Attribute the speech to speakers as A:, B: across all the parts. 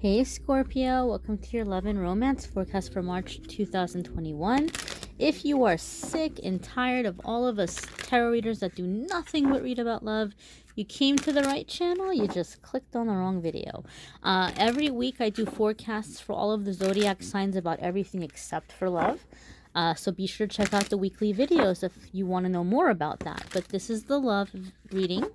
A: Hey Scorpio, welcome to your love and romance forecast for March 2021. If you are sick and tired of all of us tarot readers that do nothing but read about love, you came to the right channel. You just clicked on the wrong video. Every week I do forecasts for all of the zodiac signs about everything except for love. So be sure to check out the weekly videos if you want to know more about that. But this is the love reading.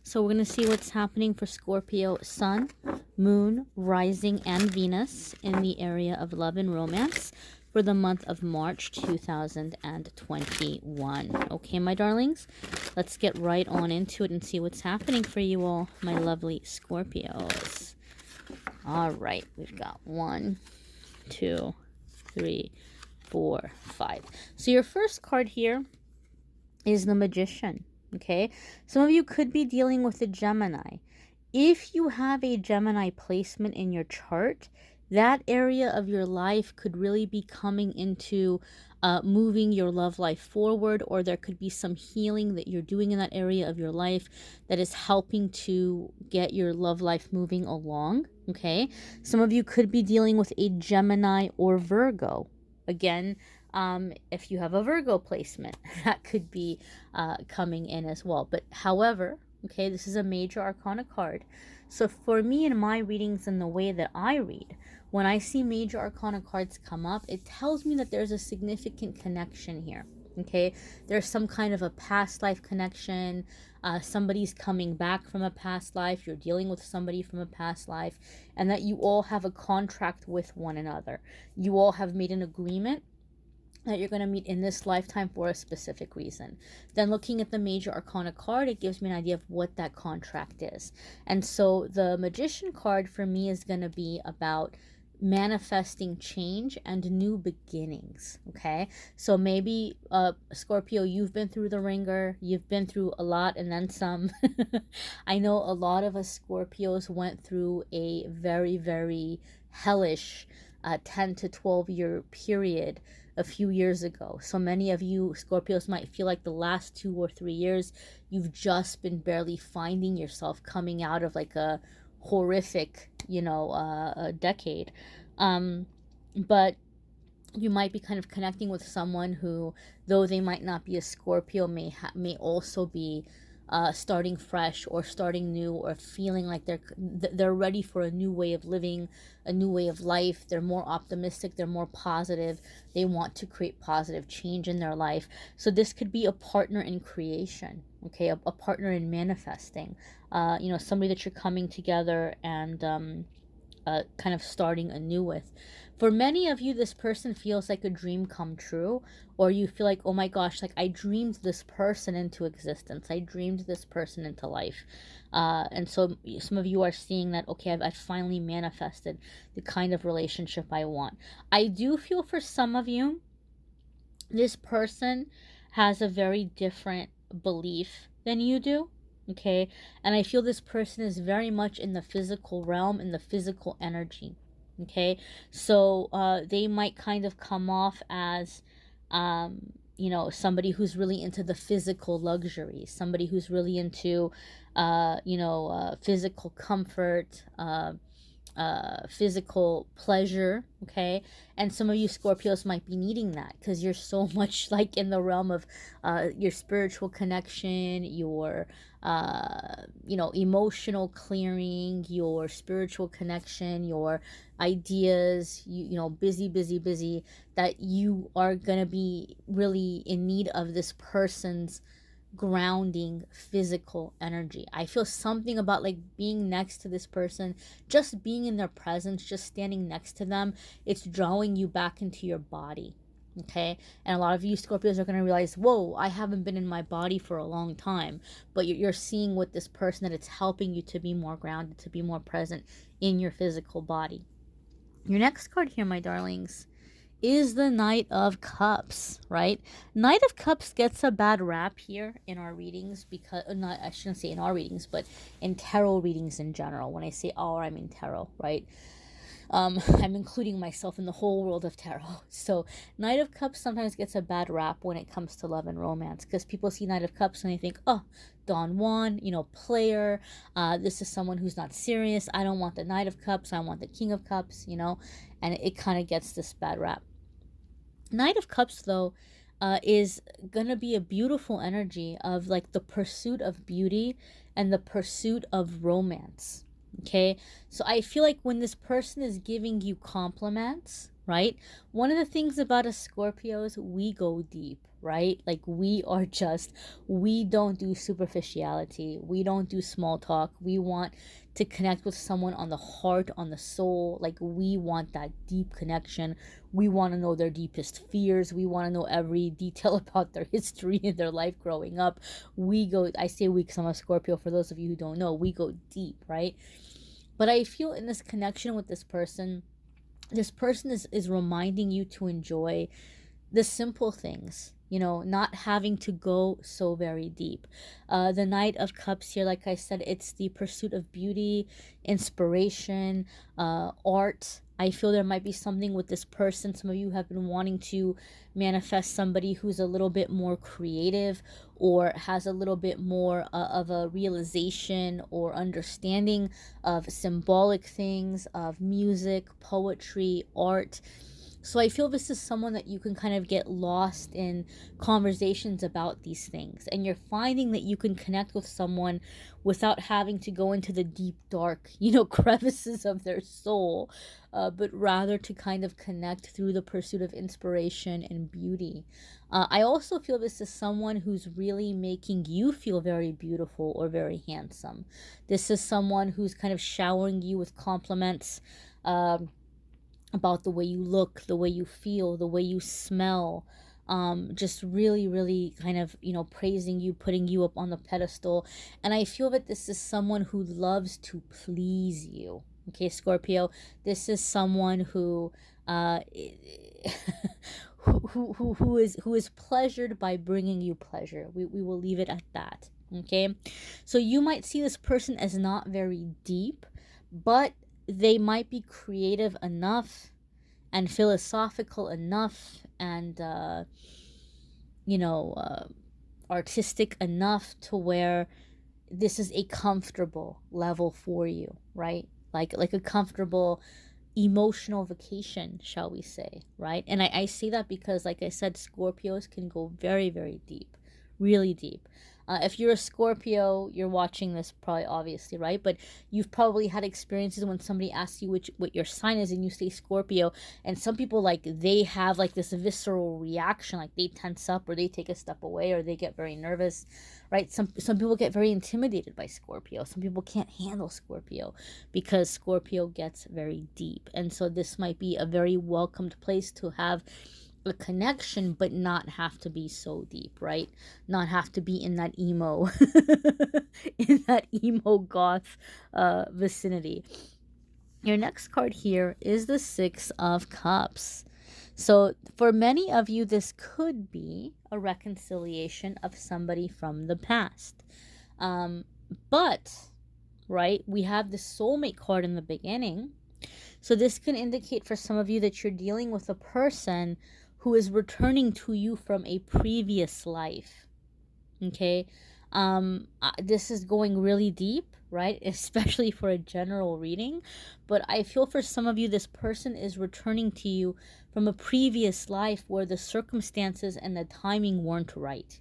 A: So we're going to see what's happening for Scorpio Sun, Moon, Rising, and Venus in the area of love and romance for the month of March 2021. Okay, my darlings, let's get right on into it and see what's happening for you all, my lovely Scorpios. All right, we've got 1, 2, 3, 4, 5. So your first card here is the Magician. Okay, some of you could be dealing with a Gemini. If you have a Gemini placement in your chart, that area of your life could really be coming into moving your love life forward, or there could be some healing that you're doing in that area of your life that is helping to get your love life moving along. Okay, some of you could be dealing with a Gemini or Virgo. Again, if you have a Virgo placement, that could be coming in as well. But however, okay, this is a major arcana card. So for me in my readings and the way that I read, when I see major arcana cards come up, it tells me that there's a significant connection here. Okay, there's some kind of a past life connection. Somebody's coming back from a past life. You're dealing with somebody from a past life, and that you all have a contract with one another. You all have made an agreement that you're going to meet in this lifetime for a specific reason. Then looking at the major arcana card, it gives me an idea of what that contract is. And so the Magician card for me is going to be about manifesting change and new beginnings. Okay, so maybe Scorpio, you've been through the ringer, you've been through a lot and then some. I know a lot of us Scorpios went through a very, very hellish 10 to 12 year period a few years ago. So many of you Scorpios might feel like the last 2 or 3 years you've just been barely finding yourself coming out of like a horrific, a decade. But you might be kind of connecting with someone who, though they might not be a Scorpio, may also be starting fresh or starting new, or feeling like they're ready for a new way of living, a new way of life. They're more optimistic, they're more positive, they want to create positive change in their life. So this could be a partner in creation, okay, a partner in manifesting, somebody that you're coming together and kind of starting anew with. For many of you, this person feels like a dream come true, or you feel like, oh my gosh, like I dreamed this person into existence. I dreamed this person into life. And so some of you are seeing that, okay, I've finally manifested the kind of relationship I want. I do feel for some of you, this person has a very different belief than you do. Okay, and I feel this person is very much in the physical realm, in the physical energy. Okay, so they might kind of come off as somebody who's really into the physical luxuries, somebody who's really into physical comfort, physical pleasure. Okay, and some of you Scorpios might be needing that because you're so much like in the realm of your spiritual connection, your emotional clearing, your spiritual connection, your ideas, busy, that you are gonna be really in need of this person's grounding physical energy. I feel something about like being next to this person, just being in their presence, just standing next to them, it's drawing you back into your body. Okay, and a lot of you Scorpios are going to realize, whoa, I haven't been in my body for a long time, but you're seeing with this person that it's helping you to be more grounded, to be more present in your physical body. Your next card here, my darlings, is the Knight of Cups, right? Knight of Cups gets a bad rap here in our readings because, I shouldn't say in our readings, but in tarot readings in general. When I say our, I mean tarot, right? I'm including myself in the whole world of tarot. So Knight of Cups sometimes gets a bad rap when it comes to love and romance, because people see Knight of Cups and they think, oh, Don Juan, player. This is someone who's not serious. I don't want the Knight of Cups. I want the King of Cups, and it kind of gets this bad rap. Knight of Cups, though, is gonna be a beautiful energy of like the pursuit of beauty and the pursuit of romance. Okay, so I feel like when this person is giving you compliments, right? One of the things about us Scorpios, we go deep, right? Like we don't do superficiality. We don't do small talk. We want to connect with someone on the heart, on the soul. Like we want that deep connection. We want to know their deepest fears. We want to know every detail about their history and their life growing up. I say we because I'm a Scorpio. For those of you who don't know, we go deep, right? But I feel in this connection with this person is reminding you to enjoy the simple things, not having to go so very deep. The Knight of Cups here, like I said, it's the pursuit of beauty, inspiration, art. I feel there might be something with this person. Some of you have been wanting to manifest somebody who's a little bit more creative or has a little bit more of a realization or understanding of symbolic things, of music, poetry, art. So I feel this is someone that you can kind of get lost in conversations about these things. And you're finding that you can connect with someone without having to go into the deep, dark, crevices of their soul, but rather to kind of connect through the pursuit of inspiration and beauty. I also feel this is someone who's really making you feel very beautiful or very handsome. This is someone who's kind of showering you with compliments, about the way you look, the way you feel, the way you smell, just really, really kind of, praising you, putting you up on the pedestal. And I feel that this is someone who loves to please you. Okay, Scorpio, this is someone who who is pleasured by bringing you pleasure. We will leave it at that. Okay, so you might see this person as not very deep, but they might be creative enough and philosophical enough and artistic enough to where this is a comfortable level for you, right? Like a comfortable emotional vacation, shall we say, right? And I say that because, like I said, Scorpios can go very, very deep, really deep. If you're a Scorpio, you're watching this probably obviously, right? But you've probably had experiences when somebody asks you what your sign is and you say Scorpio, and some people, like, they have like this visceral reaction, like they tense up or they take a step away or they get very nervous, right? Some people get very intimidated by Scorpio. Some people can't handle Scorpio because Scorpio gets very deep. And so this might be a very welcomed place to have a connection, but not have to be so deep, right? Not have to be in that emo in that emo goth vicinity. Your next card here is the Six of Cups. So for many of you, this could be a reconciliation of somebody from the past. But, right, we have the soulmate card in the beginning. So this can indicate for some of you that you're dealing with a person who is returning to you from a previous life. Okay? This is going really deep, right? Especially for a general reading. But I feel for some of you, this person is returning to you from a previous life where the circumstances and the timing weren't right.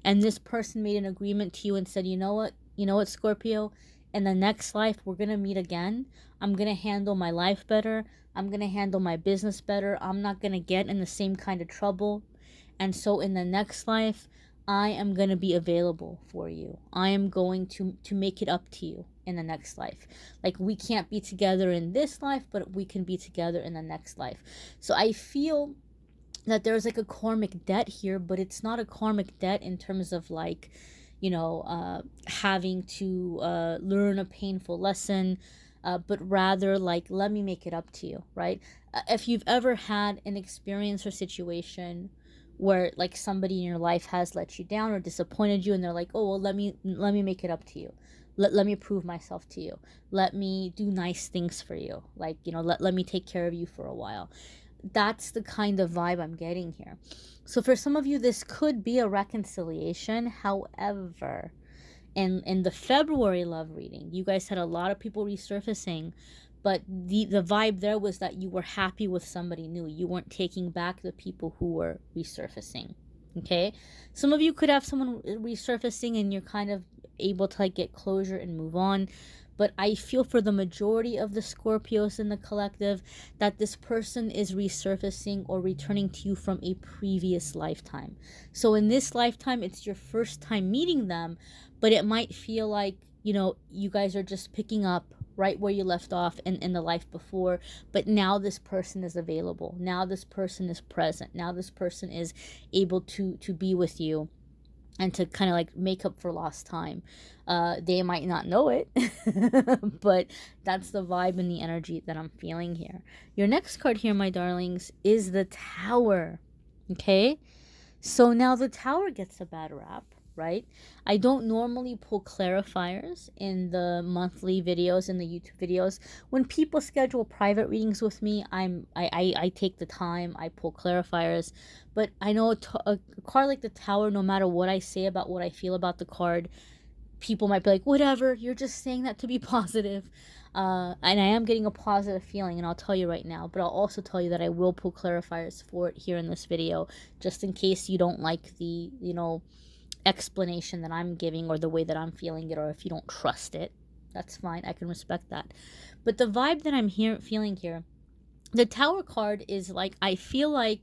A: And this person made an agreement to you and said, you know what, Scorpio? In the next life, we're going to meet again. I'm going to handle my life better. I'm going to handle my business better. I'm not going to get in the same kind of trouble. And so in the next life, I am going to be available for you. I am going to make it up to you in the next life. Like, we can't be together in this life, but we can be together in the next life. So I feel that there's like a karmic debt here, but it's not a karmic debt in terms of like, having to learn a painful lesson, but rather like, let me make it up to you, right? If you've ever had an experience or situation where like somebody in your life has let you down or disappointed you, and they're like, oh, well, let me make it up to you. let me prove myself to you. Let me do nice things for you. Like, let me take care of you for a while. That's the kind of vibe I'm getting here. So for some of you, this could be a reconciliation. However, in the February love reading, you guys had a lot of people resurfacing, but the vibe there was that you were happy with somebody new. You weren't taking back the people who were resurfacing. Okay, some of you could have someone resurfacing and you're kind of able to like get closure and move on. But I feel for the majority of the Scorpios in the collective that this person is resurfacing or returning to you from a previous lifetime. So in this lifetime, it's your first time meeting them, but it might feel like, you guys are just picking up right where you left off in the life before, but now this person is available. Now this person is present. Now this person is able to be with you and to kind of like make up for lost time. They might not know it, but that's the vibe and the energy that I'm feeling here. Your next card here, my darlings, is the Tower. Okay? So now the Tower gets a bad rap, right? I don't normally pull clarifiers in the monthly videos, in the YouTube videos. When people schedule private readings with me, I take the time, I pull clarifiers. But I know a card like the Tower, no matter what I say about what I feel about the card, people might be like, whatever, you're just saying that to be positive. And I am getting a positive feeling, and I'll tell you right now. But I'll also tell you that I will pull clarifiers for it here in this video, just in case you don't like the, explanation that I'm giving or the way that I'm feeling it, or if you don't trust it. That's fine. I can respect that. But the vibe that I'm feeling here, the Tower card is like, I feel like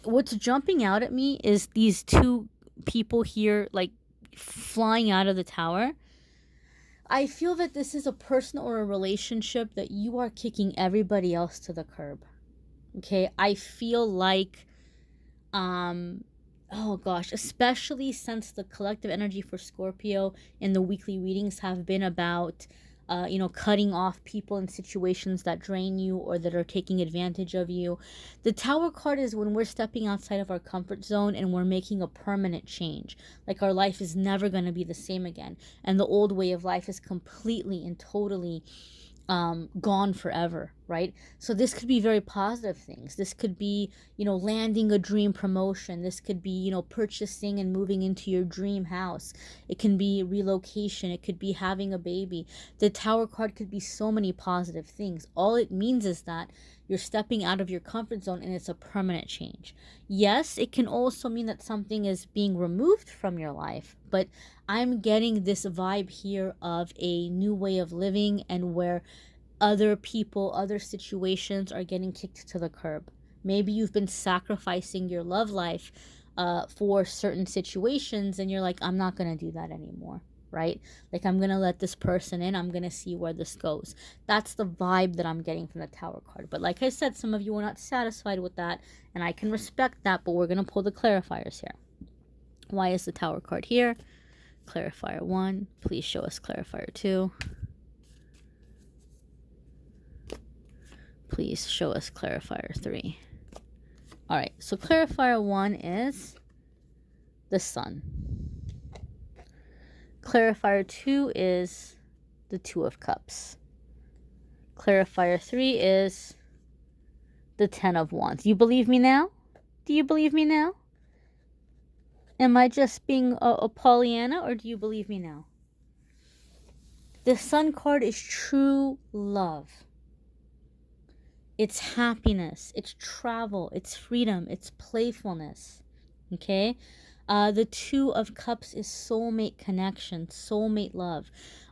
A: what's jumping out at me is these two people here, like, flying out of the Tower. I feel that this is a person or a relationship that you are kicking everybody else to the curb. Okay? I feel like, oh gosh, especially since the collective energy for Scorpio in the weekly readings have been about, cutting off people in situations that drain you or that are taking advantage of you. The Tower card is when we're stepping outside of our comfort zone and we're making a permanent change. Like our life is never going to be the same again. And the old way of life is completely and totally gone forever, right? So this could be very positive things. This could be, landing a dream promotion. This could be, purchasing and moving into your dream house. It can be relocation. It could be having a baby. The Tower card could be so many positive things. All it means is that you're stepping out of your comfort zone and it's a permanent change. Yes, it can also mean that something is being removed from your life, but I'm getting this vibe here of a new way of living and where other people, other situations are getting kicked to the curb. Maybe you've been sacrificing your love life for certain situations and you're like, I'm not going to do that anymore, right? Like, I'm going to let this person in. I'm going to see where this goes. That's the vibe that I'm getting from the Tower card. But like I said, some of you are not satisfied with that, and I can respect that, but we're going to pull the clarifiers here. Why is the Tower card here? Clarifier 1. Please show us clarifier 2. Please show us clarifier 3. All right, so clarifier 1 is the Sun. Clarifier 2 is the Two of Cups. Clarifier 3 is the Ten of Wands. You believe me now? Do you believe me now? Am I just being a Pollyanna, or do you believe me now? The Sun card is true love. It's happiness. It's travel. It's freedom. It's playfulness. Okay? The Two of Cups is soulmate connection, soulmate love.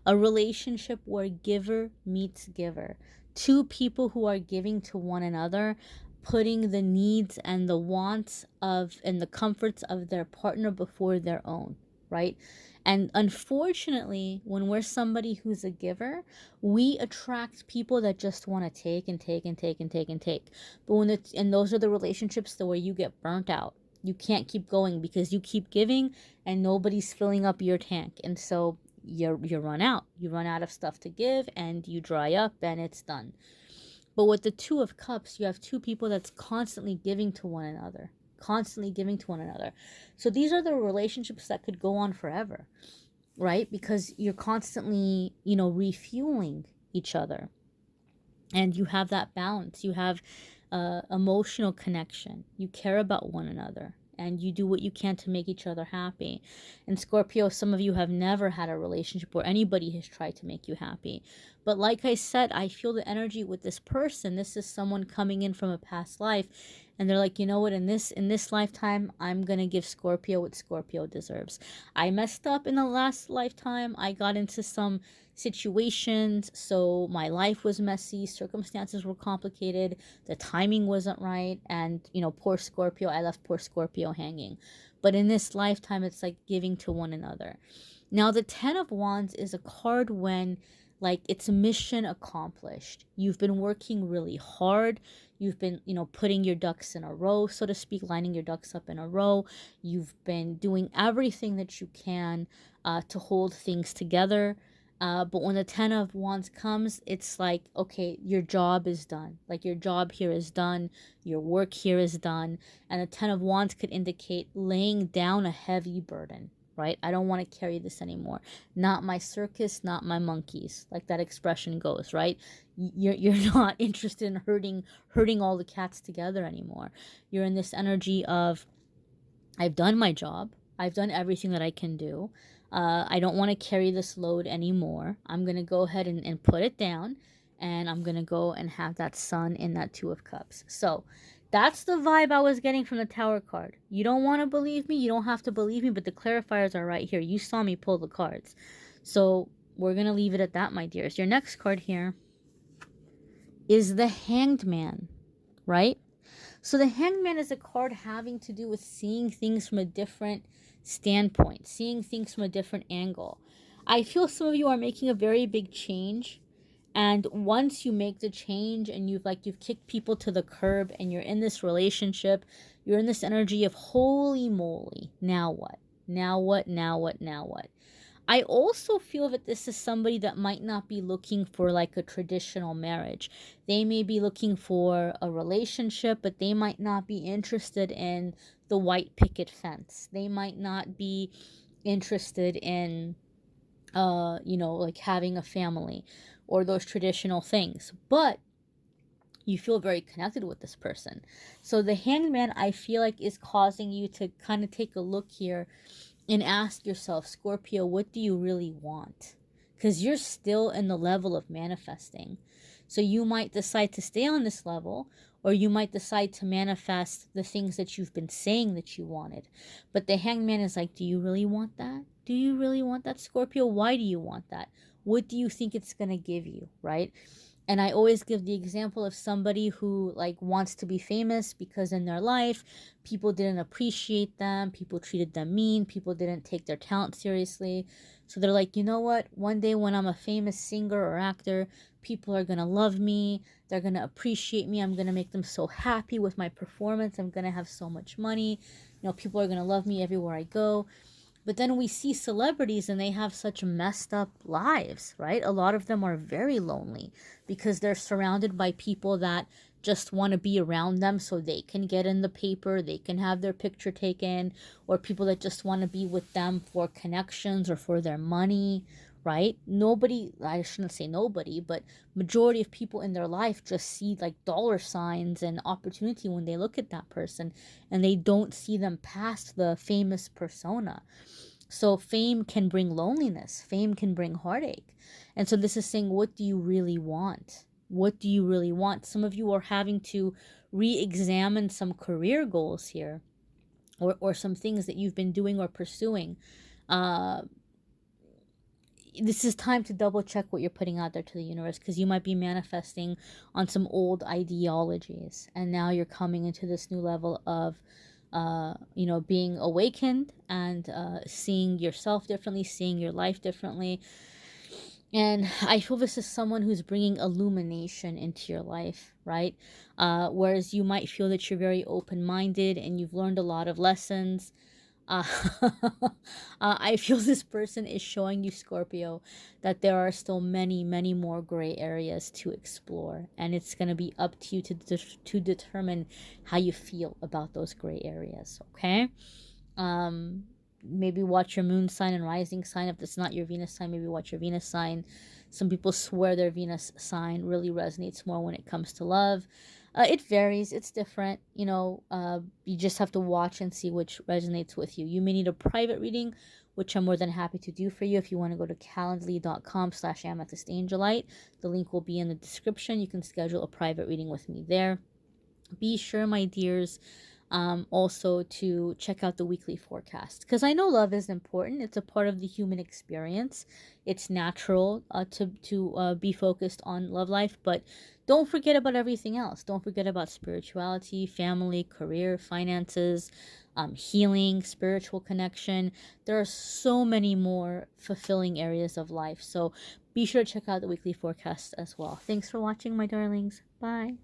A: A relationship where giver meets giver. Two people who are giving to one another, putting the needs and the wants of and the comforts of their partner before their own, right? And unfortunately, when we're somebody who's a giver, we attract people that just want to take and take and take and take and take. But and those are the relationships where you get burnt out. You can't keep going because you keep giving and nobody's filling up your tank. And so you run out. You run out of stuff to give and you dry up and it's done. But with the Two of Cups, you have two people that's constantly giving to one another. Constantly giving to one another. So these are the relationships that could go on forever. right? Because you're constantly, you know, refueling each other, and you have that balance. You have emotional connection. You care about one another, and you do what you can to make each other happy. And Scorpio, some of you have never had a relationship where anybody has tried to make you happy. But like I said, I feel the energy with this person. This is someone coming in from a past life, and they're like, you know what, in this lifetime, I'm gonna give Scorpio what Scorpio deserves. I messed up in the last lifetime. I got into some situations, so my life was messy, circumstances were complicated, the timing wasn't right, and you know, poor Scorpio, I left poor Scorpio hanging. But in this lifetime, it's like giving to one another. Now the 10 of Wands is a card when, like, it's mission accomplished. You've been working really hard. You've been, you know, putting your ducks in a row, so to speak, lining your ducks up in a row. You've been doing everything that you can to hold things together. But when the 10 of Wands comes, it's like, okay, your job is done. Like, your job here is done. Your work here is done. And the 10 of Wands could indicate laying down a heavy burden, right? I don't want to carry this anymore. Not my circus, not my monkeys. Like that expression goes, right? You're not interested in hurting all the cats together anymore. You're in this energy of, I've done my job. I've done everything that I can do. I don't want to carry this load anymore. I'm going to go ahead and put it down. And I'm going to go and have that sun in that Two of Cups. So that's the vibe I was getting from the Tower card. You don't want to believe me. You don't have to believe me. But the clarifiers are right here. You saw me pull the cards. So we're going to leave it at that, my dears. Your next card here is the Hanged Man, right? So the Hanged Man is a card having to do with seeing things from a different standpoint, seeing things from a different angle. I feel some of you are making a very big change, and once you make the change and you've kicked people to the curb and you're in this relationship, you're in this energy of holy moly, now what? Now what? Now what? Now what? I also feel that this is somebody that might not be looking for like a traditional marriage. They may be looking for a relationship, but they might not be interested in the white picket fence. They might not be interested in, like having a family or those traditional things. But you feel very connected with this person. So the Hanged Man, I feel like, is causing you to kind of take a look here and ask yourself, Scorpio, what do you really want? Because you're still in the level of manifesting. So you might decide to stay on this level, or you might decide to manifest the things that you've been saying that you wanted. But the Hanged Man is like, do you really want that? Do you really want that, Scorpio? Why do you want that? What do you think it's going to give you, right? And I always give the example of somebody who like wants to be famous because in their life, people didn't appreciate them, people treated them mean, people didn't take their talent seriously. So they're like, you know what? One day when I'm a famous singer or actor, people are going to love me. They're going to appreciate me. I'm going to make them so happy with my performance. I'm going to have so much money. You know, people are going to love me everywhere I go. But then we see celebrities and they have such messed up lives, right? A lot of them are very lonely because they're surrounded by people that just want to be around them so they can get in the paper, they can have their picture taken, or people that just want to be with them for connections or for their money, right? Nobody, I shouldn't say nobody, but majority of people in their life just see like dollar signs and opportunity when they look at that person, and they don't see them past the famous persona. So fame can bring loneliness. Fame can bring heartache. And so this is saying, what do you really want? What do you really want? Some of you are having to re-examine some career goals here, or some things that you've been doing or pursuing. This is time to double check what you're putting out there to the universe, because you might be manifesting on some old ideologies, and now you're coming into this new level of being awakened and seeing yourself differently, seeing your life differently. And I feel this is someone who's bringing illumination into your life, right? Whereas you might feel that you're very open-minded and you've learned a lot of lessons. Uh, I feel this person is showing you, Scorpio, that there are still many, many more gray areas to explore. And it's going to be up to you to determine how you feel about those gray areas, okay? maybe watch your moon sign and rising sign. If it's not your Venus sign, maybe watch your Venus sign. Some people swear their Venus sign really resonates more when it comes to love. It varies. It's different. You just have to watch and see which resonates with you. You may need a private reading, which I'm more than happy to do for you. If you want to go to calendly.com/amethystangelite, the link will be in the description. You can schedule a private reading with me there. Be sure, my dears, also to check out the weekly forecast, because I know love is important. It's a part of the human experience. It's natural to be focused on love life, but don't forget about everything else. Don't forget about spirituality, family, career, finances, healing, spiritual connection. There are so many more fulfilling areas of life. So be sure to check out the weekly forecast as well. Thanks for watching, my darlings. Bye.